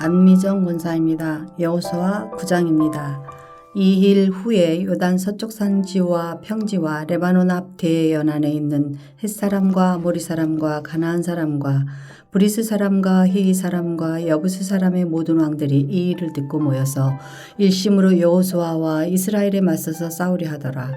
안미정 권사입니다. 여호수아 9장입니다. 이 일 후에 요단 서쪽 산지와 평지와 레바논 앞 대연안에 있는 헷사람과 아모리 사람과 가나안 사람과 브리스 사람과 히위 사람과 여부스 사람의 모든 왕들이 이 일을 듣고 모여서 일심으로 여호수아와 이스라엘에 맞서서 싸우려 하더라.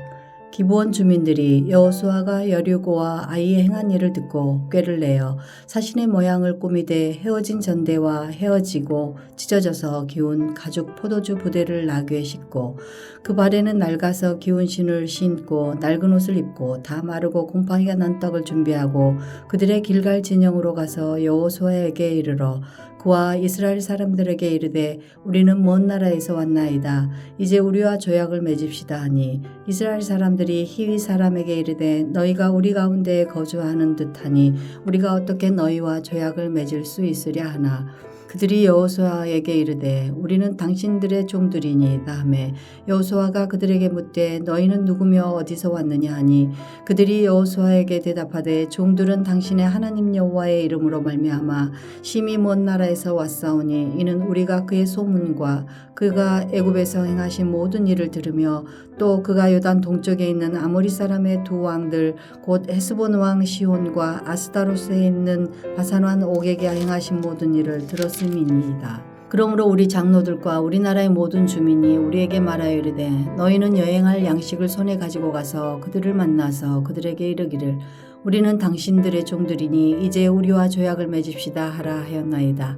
기브온 주민들이 여호수아가 여리고와 아이에 행한 일을 듣고 꾀를 내어 사신의 모양을 꾸미되 헤어진 전대와 헤어지고 찢어져서 기운 가죽 포도주 부대를 나귀에 싣고 그 발에는 낡아서 기운 신을 신고 낡은 옷을 입고 다 마르고 곰팡이가 난 떡을 준비하고 그들의 길갈 진영으로 가서 여호수아에게 이르러 그와 이스라엘 사람들에게 이르되 우리는 먼 나라에서 왔나이다. 이제 우리와 조약을 맺읍시다 하니 이스라엘 사람들이 히위 사람에게 이르되 너희가 우리 가운데에 거주하는 듯하니 우리가 어떻게 너희와 조약을 맺을 수 있으랴 하나 그들이 여호수아에게 이르되 우리는 당신들의 종들이니이다 하매 여호수아가 그들에게 묻되 너희는 누구며 어디서 왔느냐 하니 그들이 여호수아에게 대답하되 종들은 당신의 하나님 여호와의 이름으로 말미암아 심히 먼 나라에서 왔사오니 이는 우리가 그의 소문과 그가 애굽에서 행하신 모든 일을 들으며 또 그가 요단 동쪽에 있는 아모리 사람의 두 왕들 곧 헤스본 왕 시혼과 아스타로스에 있는 바산 왕 옥에게 행하신 모든 일을 들었음이니이다. 그러므로 우리 장로들과 우리나라의 모든 주민이 우리에게 말하여 이르되 너희는 여행할 양식을 손에 가지고 가서 그들을 만나서 그들에게 이르기를 우리는 당신들의 종들이니 이제 우리와 조약을 맺읍시다 하라 하였나이다.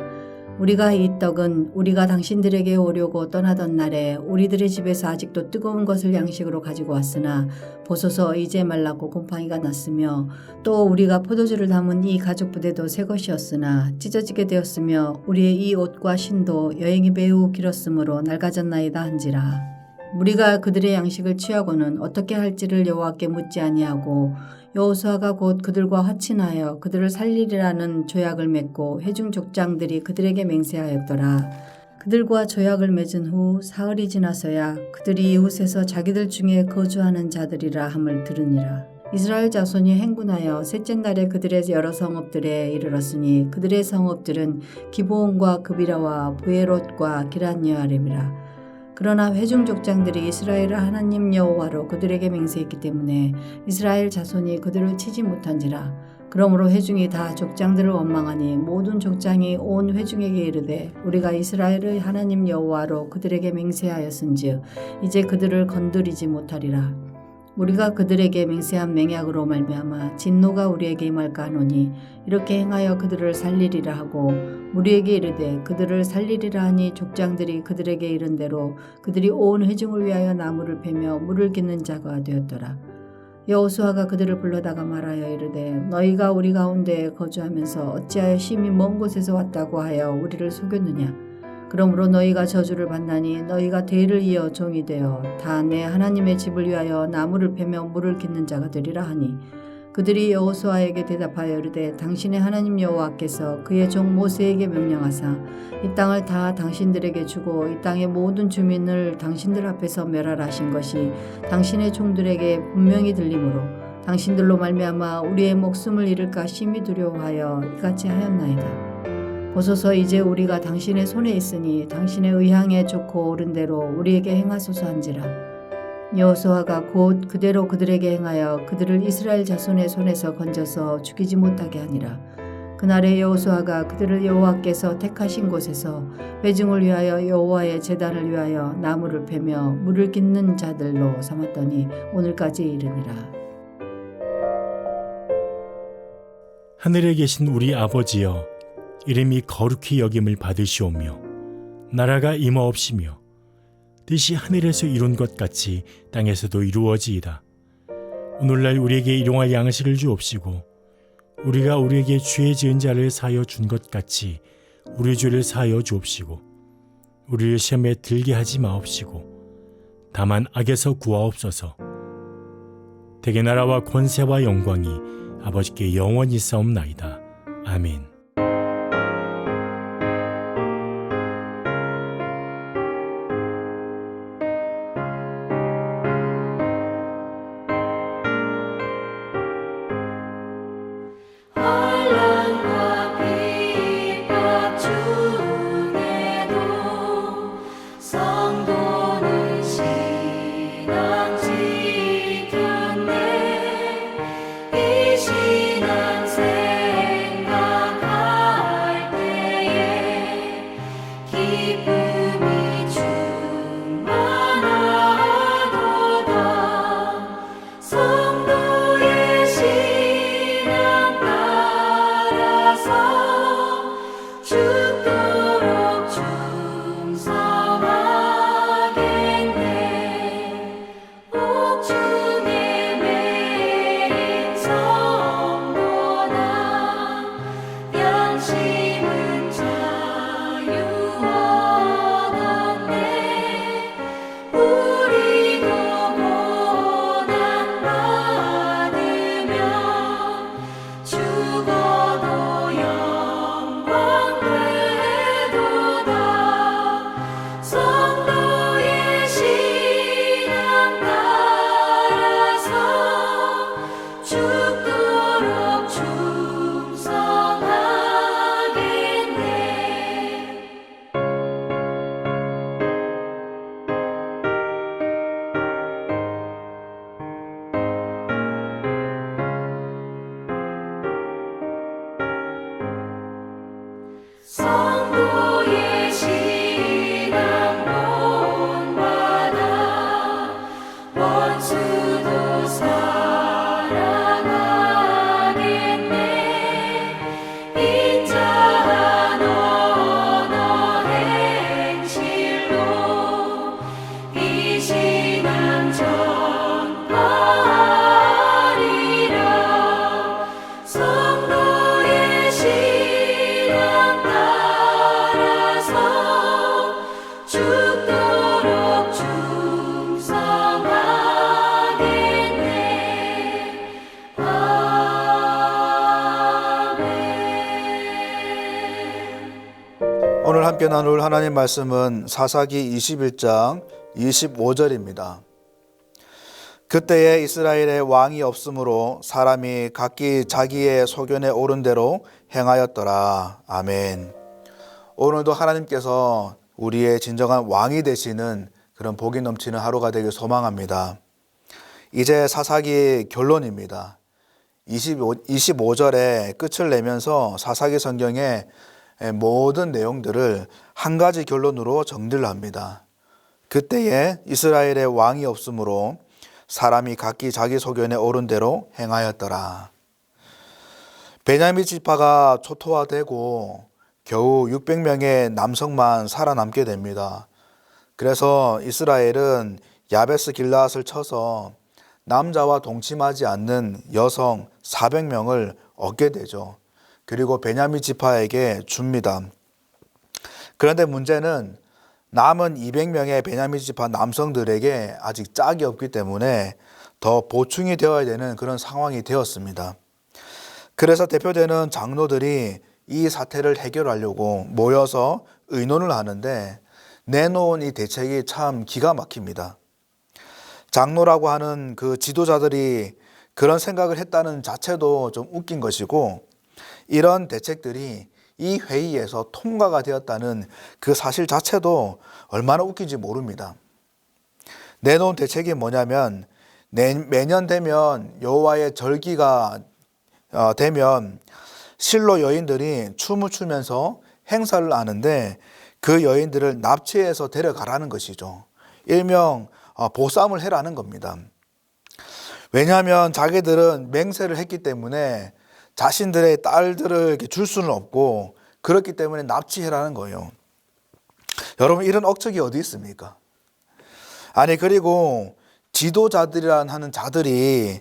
우리가 이 떡은 우리가 당신들에게 오려고 떠나던 날에 우리들의 집에서 아직도 뜨거운 것을 양식으로 가지고 왔으나 보소서 이제 말랐고 곰팡이가 났으며 또 우리가 포도주를 담은 이 가죽 부대도 새 것이었으나 찢어지게 되었으며 우리의 이 옷과 신도 여행이 매우 길었으므로 낡아졌나이다 한지라. 우리가 그들의 양식을 취하고는 어떻게 할지를 여호와께 묻지 아니하고 여호수아가 곧 그들과 화친하여 그들을 살리리라는 조약을 맺고 회중 족장들이 그들에게 맹세하였더라. 그들과 조약을 맺은 후 사흘이 지나서야 그들이 이웃에서 자기들 중에 거주하는 자들이라 함을 들으니라. 이스라엘 자손이 행군하여 셋째 날에 그들의 여러 성읍들에 이르렀으니 그들의 성읍들은 기브온과 그비라와 부에롯과 기럇여아림이라. 그러나 회중 족장들이 이스라엘의 하나님 여호와로 그들에게 맹세했기 때문에 이스라엘 자손이 그들을 치지 못한지라. 그러므로 회중이 다 족장들을 원망하니 모든 족장이 온 회중에게 이르되 우리가 이스라엘의 하나님 여호와로 그들에게 맹세하였은즉 이제 그들을 건드리지 못하리라. 우리가 그들에게 맹세한 맹약으로 말미암아 진노가 우리에게 임할까 하노니 이렇게 행하여 그들을 살리리라 하고 우리에게 이르되 그들을 살리리라 하니 족장들이 그들에게 이른 대로 그들이 온 회중을 위하여 나무를 베며 물을 깃는 자가 되었더라. 여호수아가 그들을 불러다가 말하여 이르되 너희가 우리 가운데에 거주하면서 어찌하여 심히 먼 곳에서 왔다고 하여 우리를 속였느냐. 그러므로 너희가 저주를 받나니 너희가 대를 이어 종이 되어 다 내 하나님의 집을 위하여 나무를 베며 물을 깃는 자가 되리라 하니 그들이 여호수아에게 대답하여 이르되 당신의 하나님 여호와께서 그의 종 모세에게 명령하사 이 땅을 다 당신들에게 주고 이 땅의 모든 주민을 당신들 앞에서 멸하라 하신 것이 당신의 종들에게 분명히 들리므로 당신들로 말미암아 우리의 목숨을 잃을까 심히 두려워하여 이같이 하였나이다. 보소서 이제 우리가 당신의 손에 있으니 당신의 의향에 좋고 옳은 대로 우리에게 행하소서 한지라. 여호수아가 곧 그대로 그들에게 행하여 그들을 이스라엘 자손의 손에서 건져서 죽이지 못하게 하니라. 그날에 여호수아가 그들을 여호와께서 택하신 곳에서 회중을 위하여 여호와의 제단을 위하여 나무를 베며 물을 깃는 자들로 삼았더니 오늘까지 이르니라. 하늘에 계신 우리 아버지여 이름이 거룩히 여김을 받으시오며 나라가 임하옵시며 뜻이 하늘에서 이룬 것 같이 땅에서도 이루어지이다. 오늘날 우리에게 일용할 양식을 주옵시고 우리가 우리에게 죄 지은 자를 사하여 준 것 같이 우리 죄를 사하여 주옵시고 우리를 시험에 들게 하지 마옵시고 다만 악에서 구하옵소서. 대개 나라와 권세와 영광이 아버지께 영원히 있사옵나이다. 아멘. 환난과 비박 중에 죽도록 충성하겠네. 옥중에 매인 성도나 양심은 자유 얻었네. 우리도 고난 받으며 죽어도 영광 되도다. 성도의 신앙 따라서 죽도록 충성하겠네. 성도의 신앙 본받아 원수도 살아가겠네. 인자한 언어 행실로 이 신앙 전파하리라. 성도의 신앙 따라서 죽도록 충성하겠네. 아멘. 오늘 함께 나눌 하나님 말씀은 사사기 21장 25절입니다. 그때에 이스라엘에 왕이 없으므로 사람이 각기 자기의 소견에 오른 대로 행하였더라. 아멘. 오늘도 하나님께서 우리의 진정한 왕이 되시는 그런 복이 넘치는 하루가 되길 소망합니다. 이제 사사기 결론입니다. 25절에 끝을 내면서 사사기 성경의 모든 내용들을 한 가지 결론으로 정리를 합니다. 그때에 이스라엘에 왕이 없으므로 사람이 각기 자기 소견에 오른 대로 행하였더라. 베냐민 지파가 초토화되고 겨우 600명의 남성만 살아남게 됩니다. 그래서 이스라엘은 야베스 길라앗을 쳐서 남자와 동침하지 않는 여성 400명을 얻게 되죠. 그리고 베냐민 지파에게 줍니다. 그런데 문제는 남은 200명의 베냐민 지파 남성들에게 아직 짝이 없기 때문에 더 보충이 되어야 되는 그런 상황이 되었습니다. 그래서 대표되는 장로들이 이 사태를 해결하려고 모여서 의논을 하는데 내놓은 이 대책이 참 기가 막힙니다. 장로라고 하는 그 지도자들이 그런 생각을 했다는 자체도 좀 웃긴 것이고, 이런 대책들이 이 회의에서 통과가 되었다는 그 사실 자체도 얼마나 웃긴지 모릅니다. 내놓은 대책이 뭐냐면 매년 되면 여호와의 절기가 되면 실로 여인들이 춤을 추면서 행사를 하는데 그 여인들을 납치해서 데려가라는 것이죠. 일명 보쌈을 해라는 겁니다. 왜냐하면 자기들은 맹세를 했기 때문에 자신들의 딸들을 이렇게 줄 수는 없고, 그렇기 때문에 납치해라는 거예요. 여러분, 이런 억측이 어디 있습니까? 아니, 그리고 지도자들이란 하는 자들이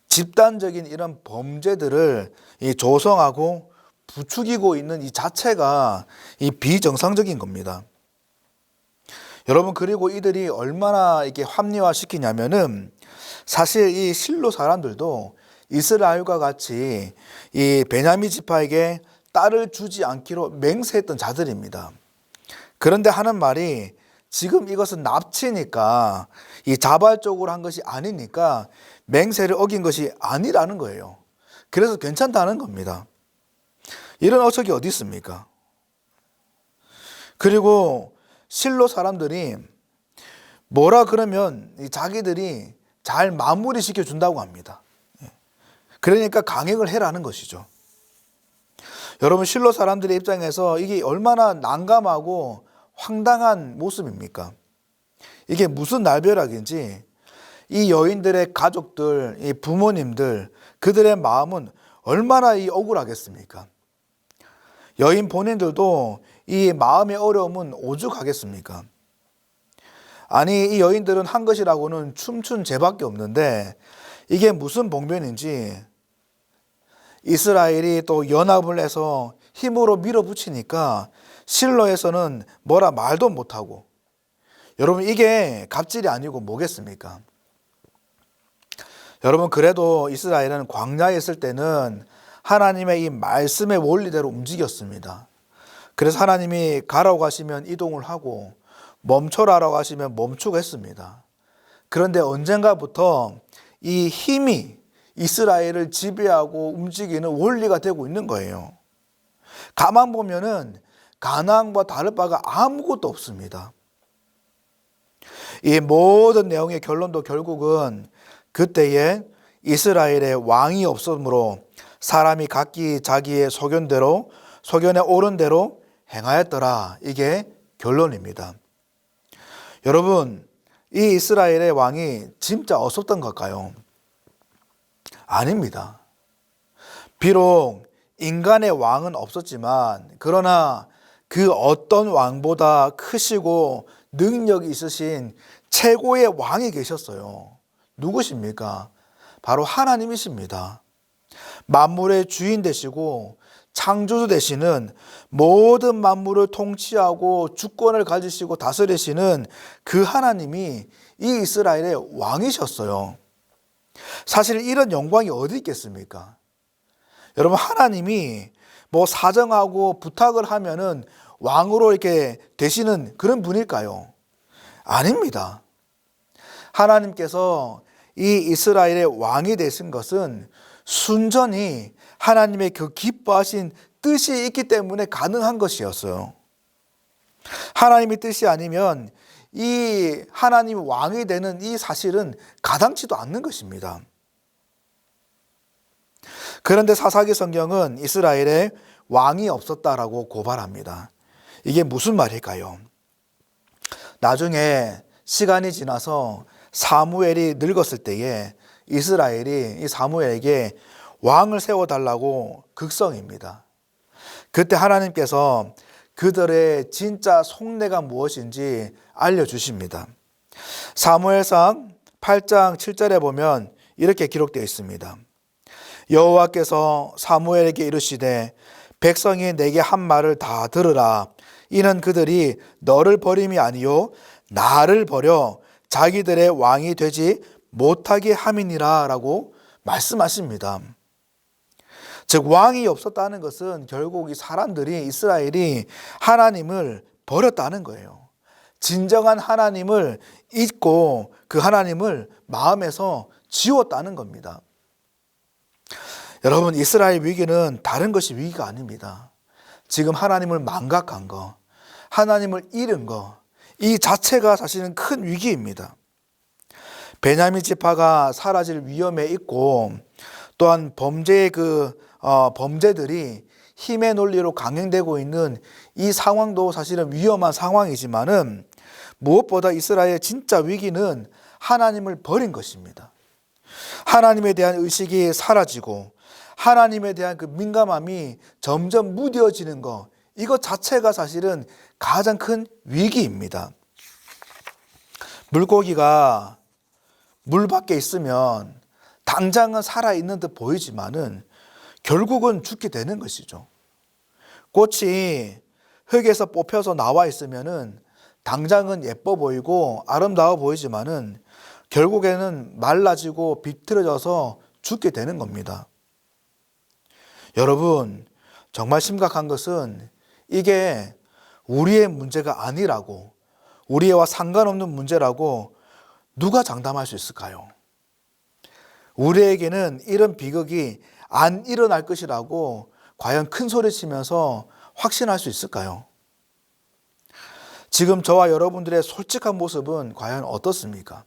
집단적인 이런 범죄들을 조성하고 부추기고 있는 이 자체가 이 비정상적인 겁니다. 여러분, 그리고 이들이 얼마나 이렇게 합리화시키냐면은 사실 이 실로 사람들도 이스라엘과 같이 이 베냐민 지파에게 딸을 주지 않기로 맹세했던 자들입니다. 그런데 하는 말이 지금 이것은 납치니까, 이 자발적으로 한 것이 아니니까 맹세를 어긴 것이 아니라는 거예요. 그래서 괜찮다는 겁니다. 이런 어척이 어디 있습니까? 그리고 실로 사람들이 뭐라 그러면 자기들이 잘 마무리 시켜준다고 합니다. 그러니까 강행을 해라는 것이죠. 여러분, 실로 사람들의 입장에서 이게 얼마나 난감하고 황당한 모습입니까? 이게 무슨 날벼락인지 이 여인들의 가족들, 이 부모님들, 그들의 마음은 얼마나 억울하겠습니까? 여인 본인들도 이 마음의 어려움은 오죽하겠습니까? 아니, 이 여인들은 한 것이라고는 춤춘 죄밖에 없는데 이게 무슨 봉변인지 이스라엘이 또 연합을 해서 힘으로 밀어붙이니까 실로에서는 뭐라 말도 못하고, 여러분 이게 갑질이 아니고 뭐겠습니까? 여러분 그래도 이스라엘은 광야에 있을 때는 하나님의 이 말씀의 원리대로 움직였습니다. 그래서 하나님이 가라고 하시면 이동을 하고 멈춰라라고 하시면 멈추고 했습니다. 그런데 언젠가부터 이 힘이 이스라엘을 지배하고 움직이는 원리가 되고 있는 거예요. 가만 보면은 가나안과 다를 바가 아무것도 없습니다. 이 모든 내용의 결론도 결국은 그때에 이스라엘의 왕이 없으므로 사람이 각기 자기의 소견에 옳은 대로 행하였더라. 이게 결론입니다. 여러분, 이 이스라엘의 왕이 진짜 없었던 걸까요? 아닙니다. 비록 인간의 왕은 없었지만 그러나 그 어떤 왕보다 크시고 능력이 있으신 최고의 왕이 계셨어요. 누구십니까? 바로 하나님이십니다. 만물의 주인 되시고 창조주 되시는, 모든 만물을 통치하고 주권을 가지시고 다스리시는 그 하나님이 이 이스라엘의 왕이셨어요. 사실 이런 영광이 어디 있겠습니까? 여러분, 하나님이 뭐 사정하고 부탁을 하면은 왕으로 이렇게 되시는 그런 분일까요? 아닙니다. 하나님께서 이 이스라엘의 왕이 되신 것은 순전히 하나님의 그 기뻐하신 뜻이 있기 때문에 가능한 것이었어요. 하나님의 뜻이 아니면 이 하나님 왕이 되는 이 사실은 가당치도 않는 것입니다. 그런데 사사기 성경은 이스라엘에 왕이 없었다라고 고발합니다. 이게 무슨 말일까요? 나중에 시간이 지나서 사무엘이 늙었을 때에 이스라엘이 이 사무엘에게 왕을 세워달라고 극성입니다. 그때 하나님께서 그들의 진짜 속내가 무엇인지 알려주십니다. 사무엘상 8장 7절에 보면 이렇게 기록되어 있습니다. 여호와께서 사무엘에게 이르시되 백성이 내게 한 말을 다 들으라. 이는 그들이 너를 버림이 아니요 나를 버려 자기들의 왕이 되지 못하게 함이니라 라고 말씀하십니다. 즉 왕이 없었다는 것은 결국 이 사람들이, 이스라엘이 하나님을 버렸다는 거예요. 진정한 하나님을 잊고 그 하나님을 마음에서 지웠다는 겁니다. 여러분, 이스라엘 위기는 다른 것이 위기가 아닙니다. 지금 하나님을 망각한 거, 하나님을 잃은 거, 이 자체가 사실은 큰 위기입니다. 베냐민 지파가 사라질 위험에 있고, 또한 범죄의 범죄들이 힘의 논리로 강행되고 있는 이 상황도 사실은 위험한 상황이지만은 무엇보다 이스라엘의 진짜 위기는 하나님을 버린 것입니다. 하나님에 대한 의식이 사라지고 하나님에 대한 그 민감함이 점점 무뎌지는 것, 이것 자체가 사실은 가장 큰 위기입니다. 물고기가 물 밖에 있으면 당장은 살아있는 듯 보이지만은 결국은 죽게 되는 것이죠. 꽃이 흙에서 뽑혀서 나와 있으면은 당장은 예뻐 보이고 아름다워 보이지만은 결국에는 말라지고 비틀어져서 죽게 되는 겁니다. 여러분, 정말 심각한 것은 이게 우리의 문제가 아니라고, 우리와 상관없는 문제라고 누가 장담할 수 있을까요? 우리에게는 이런 비극이 안 일어날 것이라고 과연 큰 소리 치면서 확신할 수 있을까요? 지금 저와 여러분들의 솔직한 모습은 과연 어떻습니까?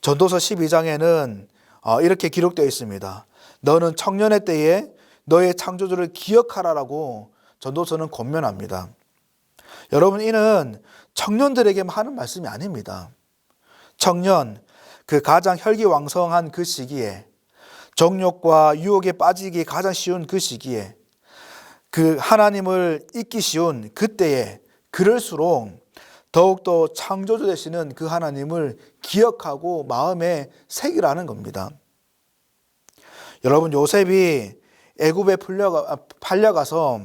전도서 12장에는 이렇게 기록되어 있습니다. 너는 청년의 때에 너의 창조주를 기억하라라고 전도서는 권면합니다. 여러분, 이는 청년들에게만 하는 말씀이 아닙니다. 청년, 그 가장 혈기왕성한 그 시기에, 정욕과 유혹에 빠지기 가장 쉬운 그 시기에, 그 하나님을 잊기 쉬운 그때에 그럴수록 더욱더 창조주 되시는 그 하나님을 기억하고 마음에 새기라는 겁니다. 여러분, 요셉이 애굽에 팔려가서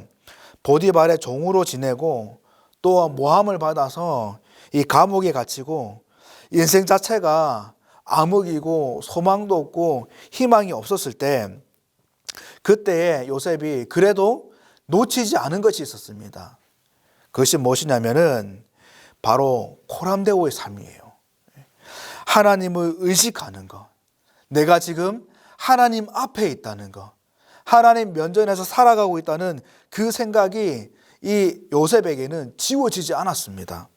보디발의 종으로 지내고 또 모함을 받아서 이 감옥에 갇히고 인생 자체가 암흑이고 소망도 없고 희망이 없었을 때, 그때에 요셉이 그래도 놓치지 않은 것이 있었습니다. 그것이 무엇이냐면은 바로 코람데오의 삶이에요. 하나님을 의식하는 것, 내가 지금 하나님 앞에 있다는 것, 하나님 면전에서 살아가고 있다는 그 생각이 이 요셉에게는 지워지지 않았습니다.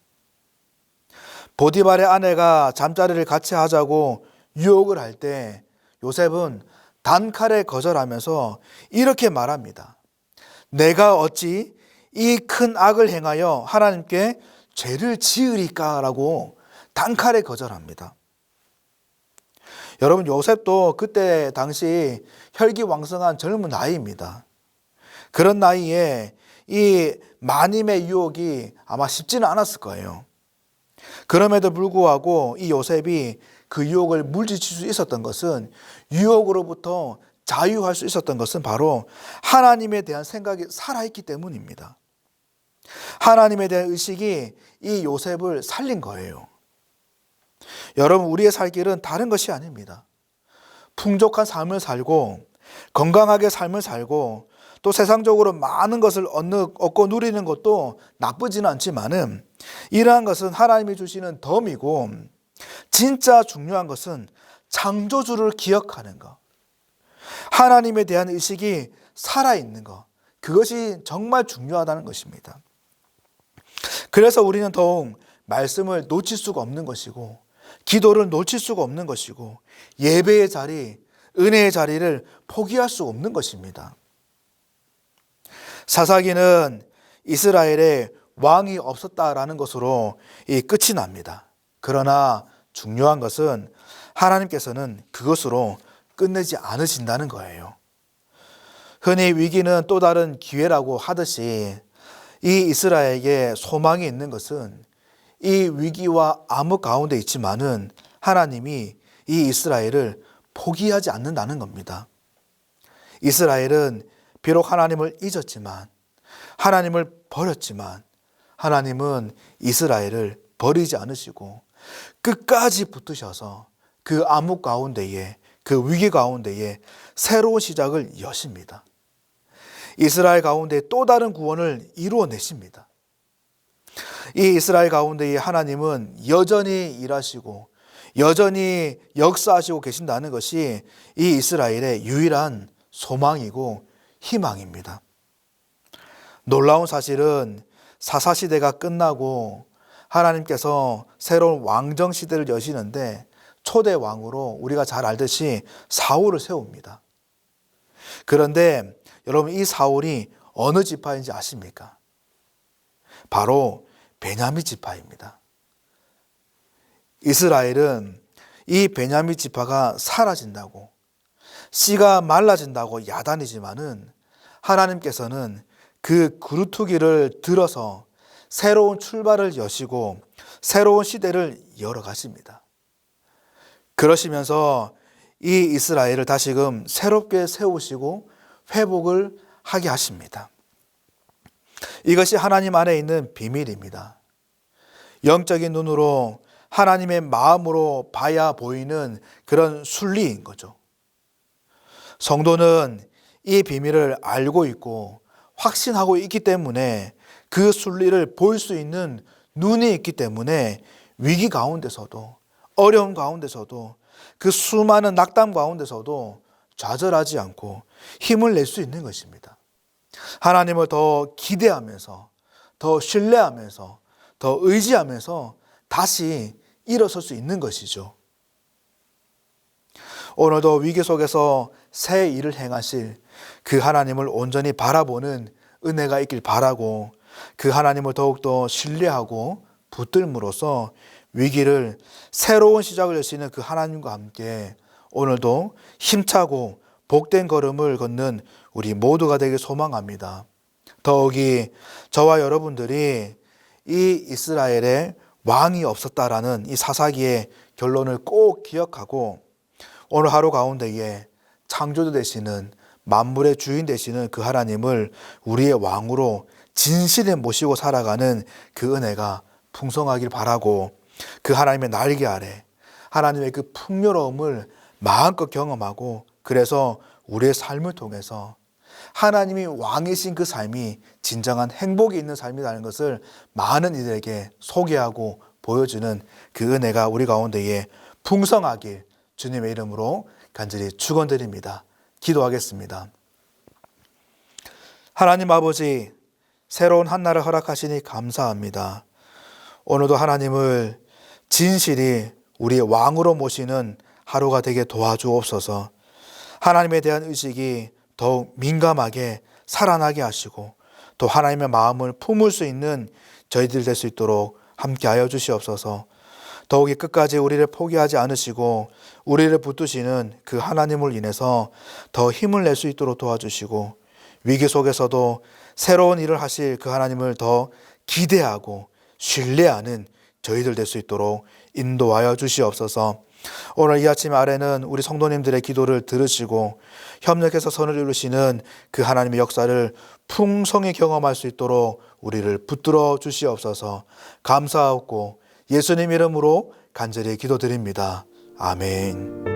보디발의 아내가 잠자리를 같이 하자고 유혹을 할 때 요셉은 단칼에 거절하면서 이렇게 말합니다. 내가 어찌 이 큰 악을 행하여 하나님께 죄를 지으리까라고 단칼에 거절합니다. 여러분, 요셉도 그때 당시 혈기왕성한 젊은 나이입니다. 그런 나이에 이 마님의 유혹이 아마 쉽지는 않았을 거예요. 그럼에도 불구하고 이 요셉이 그 유혹을 물리칠 수 있었던 것은, 유혹으로부터 자유할 수 있었던 것은 바로 하나님에 대한 생각이 살아있기 때문입니다. 하나님에 대한 의식이 이 요셉을 살린 거예요. 여러분, 우리의 살 길은 다른 것이 아닙니다. 풍족한 삶을 살고 건강하게 삶을 살고 또 세상적으로 많은 것을 얻고 누리는 것도 나쁘지는 않지만은, 이러한 것은 하나님이 주시는 덤이고, 진짜 중요한 것은 창조주를 기억하는 것, 하나님에 대한 의식이 살아있는 것, 그것이 정말 중요하다는 것입니다. 그래서 우리는 더욱 말씀을 놓칠 수가 없는 것이고, 기도를 놓칠 수가 없는 것이고, 예배의 자리, 은혜의 자리를 포기할 수 없는 것입니다. 사사기는 이스라엘에 왕이 없었다라는 것으로 끝이 납니다. 그러나 중요한 것은 하나님께서는 그것으로 끝내지 않으신다는 거예요. 흔히 위기는 또 다른 기회라고 하듯이 이 이스라엘에게 소망이 있는 것은 이 위기와 암흑 가운데 있지만은 하나님이 이 이스라엘을 포기하지 않는다는 겁니다. 이스라엘은 비록 하나님을 잊었지만, 하나님을 버렸지만, 하나님은 이스라엘을 버리지 않으시고 끝까지 붙으셔서 그 암흑 가운데에, 그 위기 가운데에 새로운 시작을 여십니다. 이스라엘 가운데 또 다른 구원을 이루어내십니다. 이 이스라엘 가운데에 하나님은 여전히 일하시고 여전히 역사하시고 계신다는 것이 이 이스라엘의 유일한 소망이고 희망입니다. 놀라운 사실은 사사시대가 끝나고 하나님께서 새로운 왕정시대를 여시는데 초대 왕으로 우리가 잘 알듯이 사울을 세웁니다. 그런데 여러분, 이 사울이 어느 지파인지 아십니까? 바로 베냐민 지파입니다. 이스라엘은 이 베냐민 지파가 사라진다고, 씨가 말라진다고 야단이지만은 하나님께서는 그 그루터기를 들어서 새로운 출발을 여시고 새로운 시대를 열어가십니다. 그러시면서 이 이스라엘을 다시금 새롭게 세우시고 회복을 하게 하십니다. 이것이 하나님 안에 있는 비밀입니다. 영적인 눈으로 하나님의 마음으로 봐야 보이는 그런 순리인 거죠. 성도는 이 비밀을 알고 있고 확신하고 있기 때문에, 그 순리를 볼 수 있는 눈이 있기 때문에 위기 가운데서도, 어려움 가운데서도, 그 수많은 낙담 가운데서도 좌절하지 않고 힘을 낼 수 있는 것입니다. 하나님을 더 기대하면서, 더 신뢰하면서, 더 의지하면서 다시 일어설 수 있는 것이죠. 오늘도 위기 속에서 새 일을 행하실 그 하나님을 온전히 바라보는 은혜가 있길 바라고, 그 하나님을 더욱더 신뢰하고 붙들므로써 위기를 새로운 시작을 여시는 그 하나님과 함께 오늘도 힘차고 복된 걸음을 걷는 우리 모두가 되길 소망합니다. 더욱이 저와 여러분들이 이 이스라엘에 왕이 없었다라는 이 사사기의 결론을 꼭 기억하고 오늘 하루 가운데에 창조주 되시는 만물의 주인 되시는 그 하나님을 우리의 왕으로 진실에 모시고 살아가는 그 은혜가 풍성하길 바라고 그 하나님의 날개 아래 하나님의 그 풍요로움을 마음껏 경험하고 그래서 우리의 삶을 통해서 하나님이 왕이신 그 삶이 진정한 행복이 있는 삶이라는 것을 많은 이들에게 소개하고 보여주는 그 은혜가 우리 가운데에 풍성하길 주님의 이름으로 간절히 축원드립니다. 기도하겠습니다. 하나님 아버지, 새로운 한날을 허락하시니 감사합니다. 오늘도 하나님을 진실이 우리의 왕으로 모시는 하루가 되게 도와주옵소서. 하나님에 대한 의식이 더욱 민감하게 살아나게 하시고 또 하나님의 마음을 품을 수 있는 저희들 될 수 있도록 함께하여 주시옵소서. 더욱이 끝까지 우리를 포기하지 않으시고 우리를 붙드시는 그 하나님을 인해서 더 힘을 낼 수 있도록 도와주시고 위기 속에서도 새로운 일을 하실 그 하나님을 더 기대하고 신뢰하는 저희들 될 수 있도록 인도하여 주시옵소서. 오늘 이 아침 아래는 우리 성도님들의 기도를 들으시고 협력해서 선을 이루시는 그 하나님의 역사를 풍성히 경험할 수 있도록 우리를 붙들어 주시옵소서. 감사하고 예수님 이름으로 간절히 기도드립니다. 아멘.